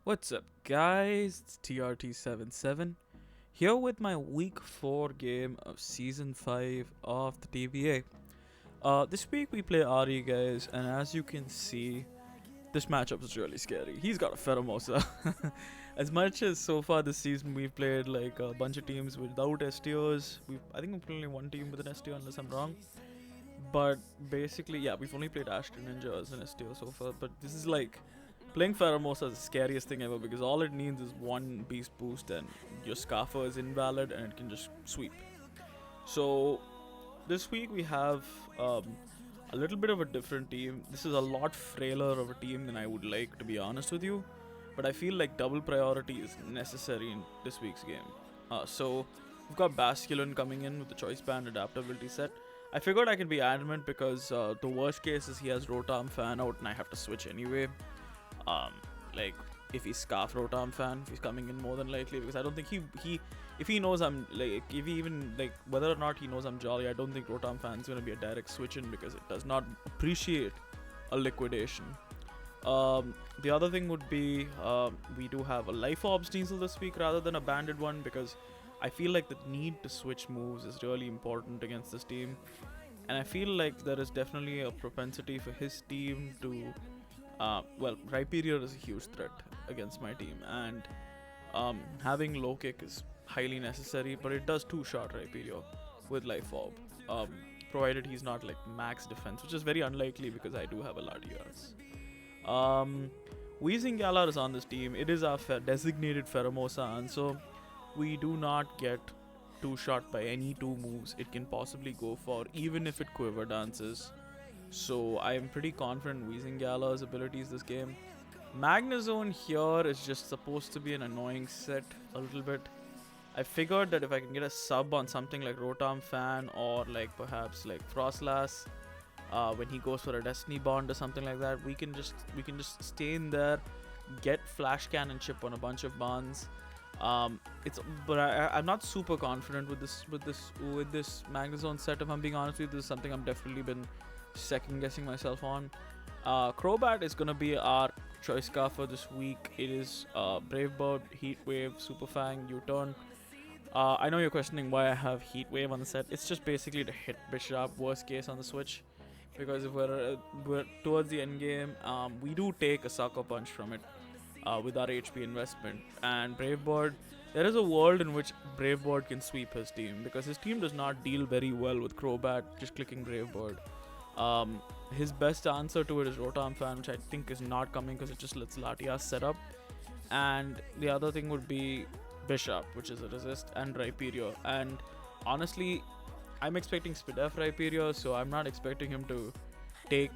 What's up, guys? It's TRT77 here with my week 4 game of season 5 of the TBA. This week we play Ari, guys, and as you can see, this matchup is really scary. He's got a Feramosa. As much as so far this season we've played like a bunch of teams without STOs, I think we've played only one team with an STO unless I'm wrong. But basically, yeah, we've only played Ashton Ninja as an STO so far, but this is like playing Feramosa is the scariest thing ever because all it needs is one beast boost and your Scarfer is invalid and it can just sweep. So this week we have a little bit of a different team. This is a lot frailer of a team than I would like, to be honest with you. But I feel like double priority is necessary in this week's game. So we've got Basculin coming in with the choice band adaptability set. I figured I can be adamant because the worst case is he has Rotom fan out and I have to switch anyway. Like if he's Scarf Rotom fan, if he's coming in more than likely, because I don't think he if he knows I'm like, if he even like whether or not he knows I'm jolly, I don't think Rotom fan's gonna be a direct switch in because it does not appreciate a liquidation. The other thing would be we do have a Life Orb Sneasel this week rather than a banded one because I feel like the need to switch moves is really important against this team, and I feel like there is definitely a propensity for his team to Rhyperior is a huge threat against my team, and having low kick is highly necessary, but it does two-shot Rhyperior with Life Orb, provided he's not like max defense, which is very unlikely because I do have a Latias. Weezing Galar is on this team. It is our designated Feramosa, and so we do not get two-shot by any two moves it can possibly go for, even if it Quiver Dances. So I am pretty confident Weezing Galar's abilities this game. Magnezone here is just supposed to be an annoying set a little bit. I figured that if I can get a sub on something like Rotom Fan or like perhaps like Frostlass, when he goes for a Destiny Bond or something like that, we can just stay in there, get Flash Cannon chip on a bunch of bonds. But I'm not super confident with this Magnezone set. If I'm being honest with you, this is something I've definitely been second guessing myself on. Crobat is gonna be our choice card for this week. It is Brave Bird, Heat Wave, Super Fang, U-Turn. I know you're questioning why I have Heat Wave on the set. It's just basically to hit Bishop, worst case on the Switch. Because if we're towards the end game, we do take a Sucker Punch from it with our HP investment. And Brave Bird, there is a world in which Brave Bird can sweep his team because his team does not deal very well with Crobat just clicking Brave Bird. His best answer to it is Rotom Fan, which I think is not coming because it just lets Latias set up. And the other thing would be Bishop, which is a resist, and Rhyperior. And honestly, I'm expecting Spidef Rhyperior, so I'm not expecting him to take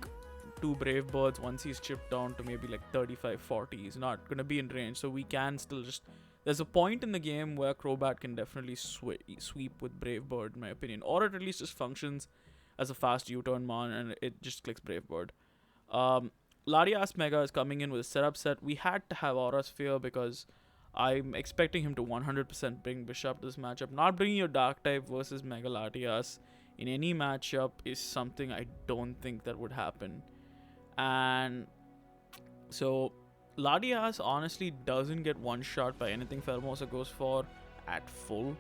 two Brave Birds once he's chipped down to maybe like 35-40. He's not going to be in range, so we can still just... There's a point in the game where Crobat can definitely sweep with Brave Bird, in my opinion. Or it at least just functions as a fast U-turn mon and it just clicks Brave Bird. Latias Mega is coming in with a setup set. We had to have Aura Sphere because I'm expecting him to 100% bring Bishop to this matchup. Not bringing your Dark type versus Mega Latias in any matchup is something I don't think that would happen. And so Latias honestly doesn't get one shot by anything Fermosa goes for at full.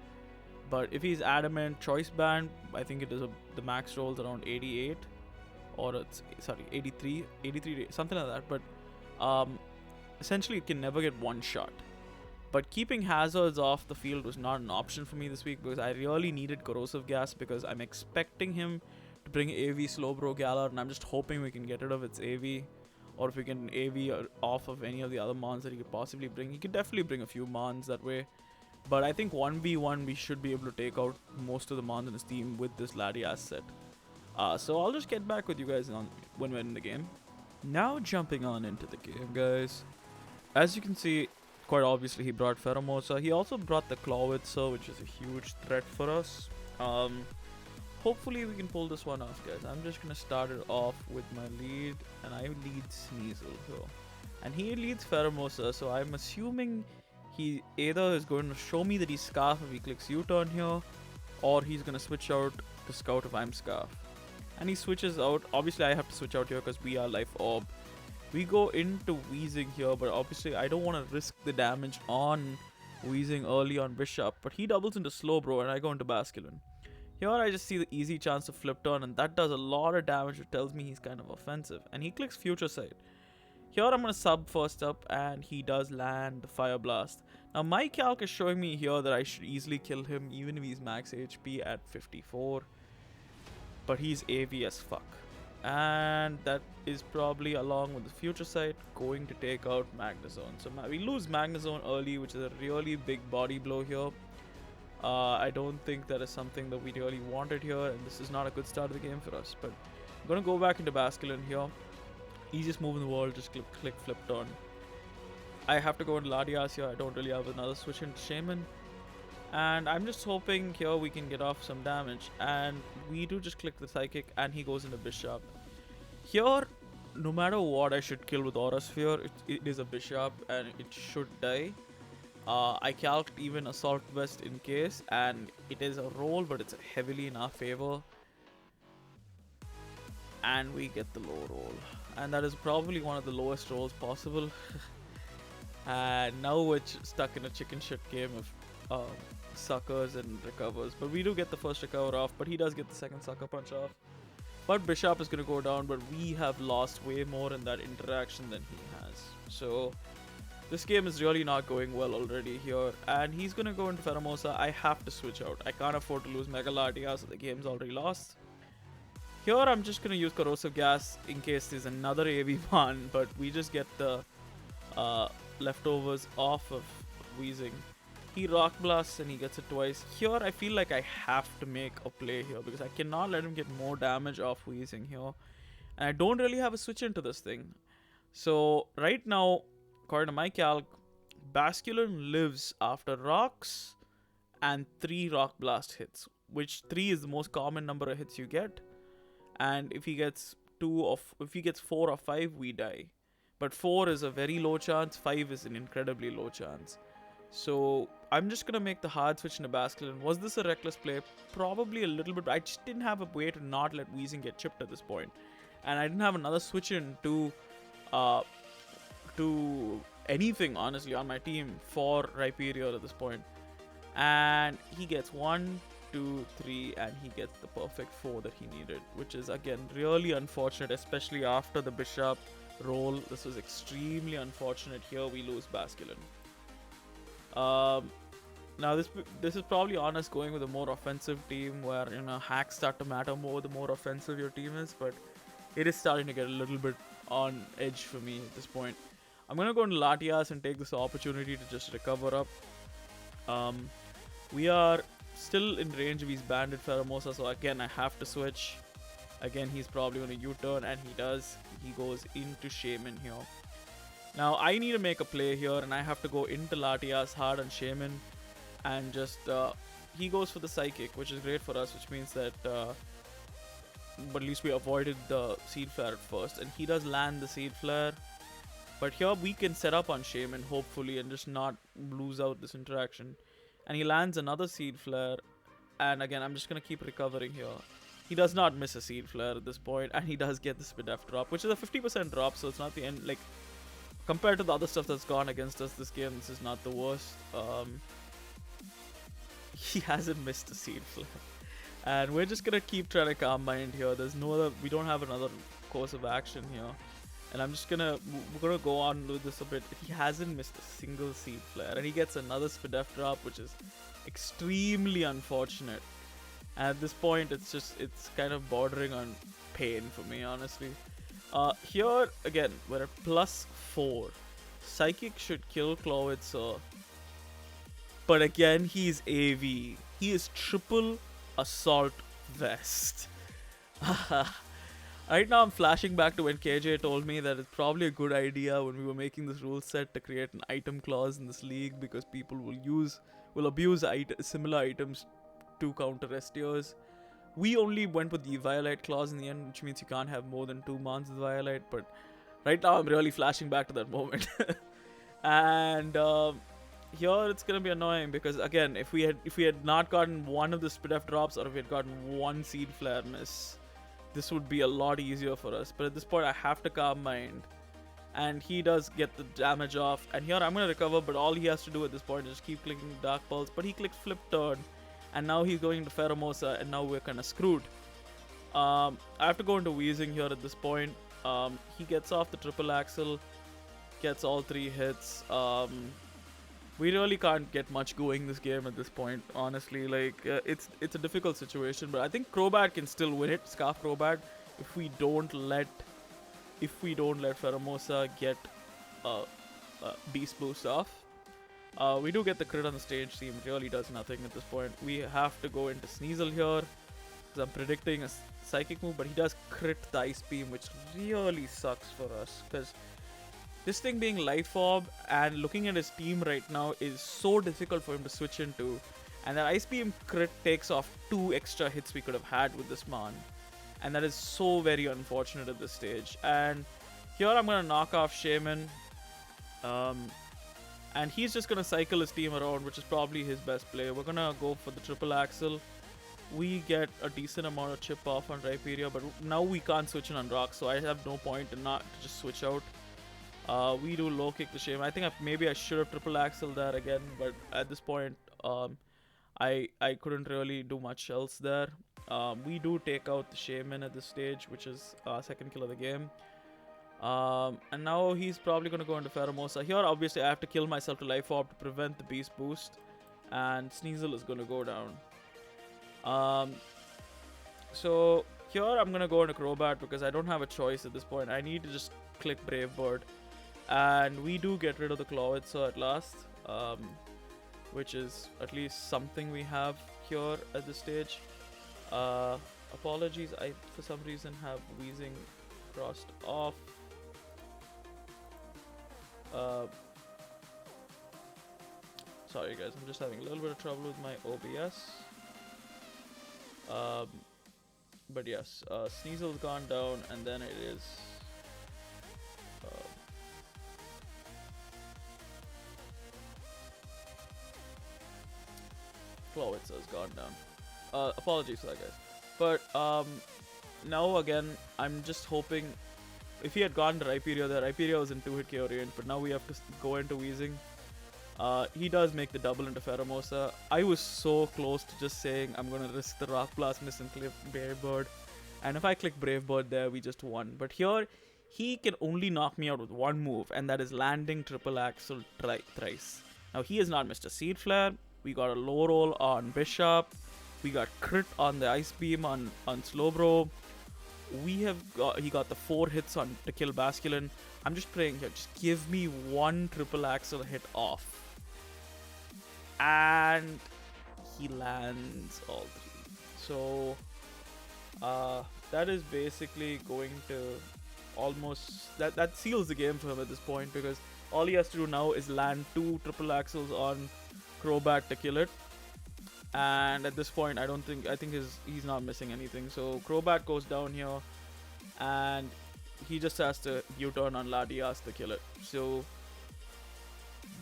But if he's adamant, choice band, I think it is the max rolls around 88 or 83, something like that. But essentially it can never get one shot. But keeping hazards off the field was not an option for me this week because I really needed corrosive gas because I'm expecting him to bring AV Slowbro Galar, and I'm just hoping we can get rid of its AV, or if we can AV off of any of the other mons that he could possibly bring. He could definitely bring a few mons that way. But I think 1v1 we should be able to take out most of the mons in his team with this Latias set. So I'll just get back with you guys when we're in the game. Now jumping on into the game, guys. As you can see, quite obviously he brought Feramosa. He also brought the Clawitzer, which is a huge threat for us. Hopefully we can pull this one off, guys. I'm just going to start it off with my lead, and I lead Sneasel here. And he leads Feramosa, so I'm assuming he either is going to show me that he's Scarf if he clicks U-turn here, or he's going to switch out to Scout if I'm Scarf. And he switches out. Obviously, I have to switch out here because we are Life Orb. We go into Wheezing here, but obviously I don't want to risk the damage on Wheezing early on Bishop. But he doubles into Slowbro and I go into Basculin. Here I just see the easy chance to flip turn, and that does a lot of damage, which tells me he's kind of offensive. And he clicks Future Sight. Here I'm going to sub first up, and he does land the Fire Blast. Now my calc is showing me here that I should easily kill him even if he's max HP at 54. But he's AV as fuck. And that is probably, along with the Future Sight, going to take out Magnezone. So we lose Magnezone early, which is a really big body blow here. I don't think that is something that we really wanted here, and this is not a good start of the game for us. But I'm going to go back into Basculin here. Easiest move in the world, just click flip turn. I have to go into Latias here. I don't really have another switch into Shaman. And I'm just hoping here we can get off some damage. And we do just click the Psychic, and he goes into Bishop. Here, no matter what I should kill with Aura Sphere, it is a Bishop, and it should die. I calced even Assault Vest in case, and it is a roll, but it's heavily in our favor. And we get the low roll. And that is probably one of the lowest rolls possible. And now we're stuck in a chicken shit game of suckers and recovers. But we do get the first recover off, but he does get the second sucker punch off. But Bishop is going to go down, but we have lost way more in that interaction than he has. So this game is really not going well already here. And he's going to go into Pheromosa. I have to switch out. I can't afford to lose Mega Latias, so the game's already lost. Here I'm just going to use Corrosive Gas in case there's another AV one, but we just get the leftovers off of Wheezing. He Rock Blasts and he gets it twice. Here I feel like I have to make a play here because I cannot let him get more damage off Wheezing here. And I don't really have a switch into this thing. So right now, according to my calc, Basculin lives after rocks and 3 Rock Blast hits, which 3 is the most common number of hits you get. And if he gets 4 or 5, we die. But 4 is a very low chance, 5 is an incredibly low chance. So I'm just gonna make the hard switch into Basculin. Was this a reckless play? Probably a little bit. I just didn't have a way to not let Wheezing get chipped at this point. And I didn't have another switch in to anything, honestly, on my team for Rhyperior at this point. And he gets 1, 2, 3, and he gets the perfect 4 that he needed, which is again really unfortunate, especially after the Bishop roll. This was extremely unfortunate. Here we lose Basculin. Now this is probably on us going with a more offensive team where, you know, hacks start to matter more the more offensive your team is, but it is starting to get a little bit on edge for me at this point. I'm gonna go into Latias and take this opportunity to just recover up. We are still in range of his Bandit Pheromosa, so again I have to switch. Again, he's probably going to U-turn, and he does. He goes into Shaman here. Now I need to make a play here, and I have to go into Latias hard on Shaman, and just he goes for the Psychic, which is great for us, which means that but at least we avoided the Seed Flare at first, and he does land the Seed Flare. But here we can set up on Shaman, hopefully, and just not lose out this interaction. And he lands another Seed Flare, and again I'm just going to keep recovering here. He does not miss a Seed Flare at this point, and he does get the SPDF drop, which is a 50% drop, so it's not the end. Like, compared to the other stuff that's gone against us this game, this is not the worst. He hasn't missed a Seed Flare. And we're just gonna keep trying to calm mind here. There's no other, we don't have another course of action here. And I'm just gonna, we're gonna go on with this a bit. He hasn't missed a single Seed Flare, and he gets another SPDF drop, which is extremely unfortunate. And at this point, it's kind of bordering on pain for me, honestly. Here, again, we're at +4. Psychic should kill Clowitzer. But again, he's AV. He is triple Assault Vest. Right now, I'm flashing back to when KJ told me that it's probably a good idea when we were making this rule set to create an item clause in this league, because people will abuse similar items to counter STOs. We only went with the Violite clause in the end, which means you can't have more than 2 months with Violite. But right now I'm really flashing back to that moment. And here it's gonna be annoying because, again, if we had not gotten one of the SPDF drops, or if we had gotten one Seed Flare miss, this would be a lot easier for us. But at this point I have to calm mind and he does get the damage off. And here I'm gonna recover, but all he has to do at this point is just keep clicking Dark Pulse. But he clicked Flip Turn, and now he's going into Pheromosa, and now we're kind of screwed. I have to go into Wheezing here at this point. He gets off the triple axle, gets all 3 hits. We really can't get much going this game at this point, honestly. Like it's a difficult situation, but I think Crobat can still win it. Scarf Crobat, if we don't let Pheromosa get Beast Boost off. We do get the crit on the stage. Team really does nothing at this point. We have to go into Sneasel here, because I'm predicting a Psychic move, but he does crit the Ice Beam, which really sucks for us, because this thing being Life Orb and looking at his team right now is so difficult for him to switch into. And that Ice Beam crit takes off 2 extra hits we could have had with this Mon. And that is so very unfortunate at this stage. And here I'm going to knock off Shaman. And he's just going to cycle his team around, which is probably his best play. We're going to go for the triple axle. We get a decent amount of chip off on Rhyperior, but now we can't switch in on Rock, so I have no point in not to just switch out. We do low kick the Shaman. I think maybe I should have triple axle there again, but at this point, I couldn't really do much else there. We do take out the Shaman at this stage, which is second kill of the game. And now he's probably going to go into Pheromosa. Here, obviously, I have to kill myself to Life Orb to prevent the Beast Boost, and Sneasel is going to go down. So here I'm going to go into Crobat because I don't have a choice at this point. I need to just click Brave Bird. And we do get rid of the Clawitzer at last, which is at least something we have here at this stage. Apologies, I for some reason have Wheezing crossed off. Sorry guys, I'm just having a little bit of trouble with my OBS. But yes, Sneasel's gone down, and then it is Clawitzer's gone down. Apologies for that, guys. But now again, I'm just hoping if he had gone to Rhyperior there, Rhyperior was in 2-hit KO range, but now we have to go into Wheezing. He does make the double into Pheromosa. I was so close to just saying I'm going to risk the Rock Blast miss and click Brave Bird. And if I click Brave Bird there, we just won. But here, he can only knock me out with one move, and that is landing triple axle thrice. Now, he is not Mr. Seed Flare. We got a low roll on Bishop. We got crit on the Ice Beam on Slowbro. He got the 4 hits on to kill Basculin. I'm just praying here, just give me one triple axle hit off. And he lands all 3. So that is basically going to almost that seals the game for him at this point, because all he has to do now is land 2 triple axles on Crobat to kill it. And at this point, I think he's not missing anything. So Crobat goes down here, and he just has to U-turn on Latias to kill it. So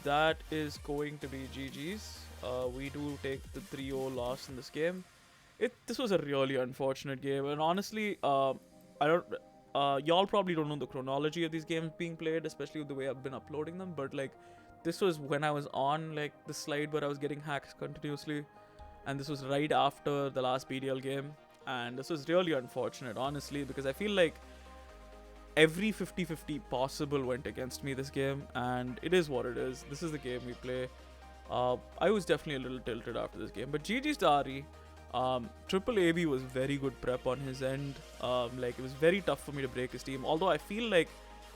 that is going to be GG's. We do take the 3-0 loss in this game. This was a really unfortunate game, and honestly, y'all probably don't know the chronology of these games being played, especially with the way I've been uploading them. But like, this was when I was on like the slide where I was getting hacked continuously, and this was right after the last BDL game, and this was really unfortunate, honestly, because I feel like every 50-50 possible went against me this game, and it is what it is. This is the game we play. I was definitely a little tilted after this game, but GG's to Ari. Triple AB was very good prep on his end. Like, it was very tough for me to break his team, although I feel like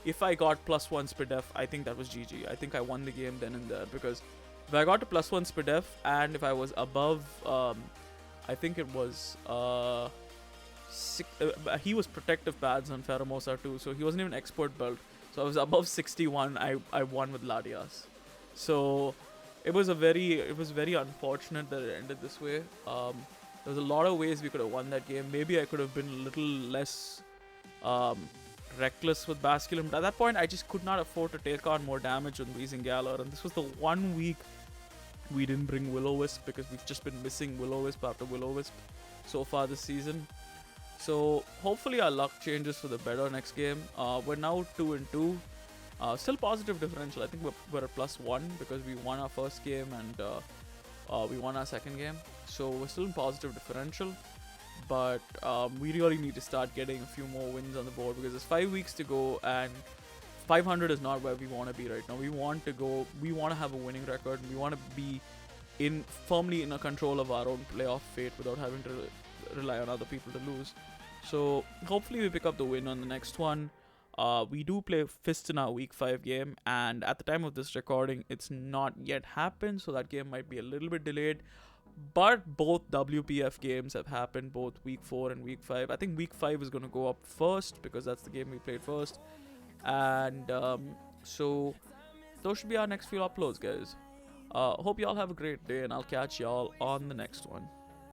if I got +1 Spidef, I think that was GG. I think I won the game then and there, because if I got to +1 Spidef, and if I was above, I think it was he was protective pads on Pheromosa too, so he wasn't even expert belt. So I was above 61. I won with Latias. So it was very unfortunate that it ended this way. There was a lot of ways we could have won that game. Maybe I could have been a little less reckless with Basculin, but at that point I just could not afford to take on more damage on Wheezing Galar, and this was the 1 week we didn't bring Will-O-Wisp, because we've just been missing Will-O-Wisp after Will-O-Wisp so far this season. So hopefully our luck changes for the better next game. We're now 2-2, Still positive differential. I think we're at +1 because we won our first game and we won our second game. So we're still in positive differential. But we really need to start getting a few more wins on the board because there's 5 weeks to go and 500 is not where we want to be right now. We want to have a winning record. We want to be firmly in a control of our own playoff fate without having to rely on other people to lose. So hopefully we pick up the win on the next one. We do play Fist in our week 5 game, and at the time of this recording, it's not yet happened, so that game might be a little bit delayed. But both WPF games have happened, both week 4 and week 5. I think week 5 is going to go up first because that's the game we played first. And so those should be our next few uploads, guys. Hope y'all have a great day, and I'll catch y'all on the next one.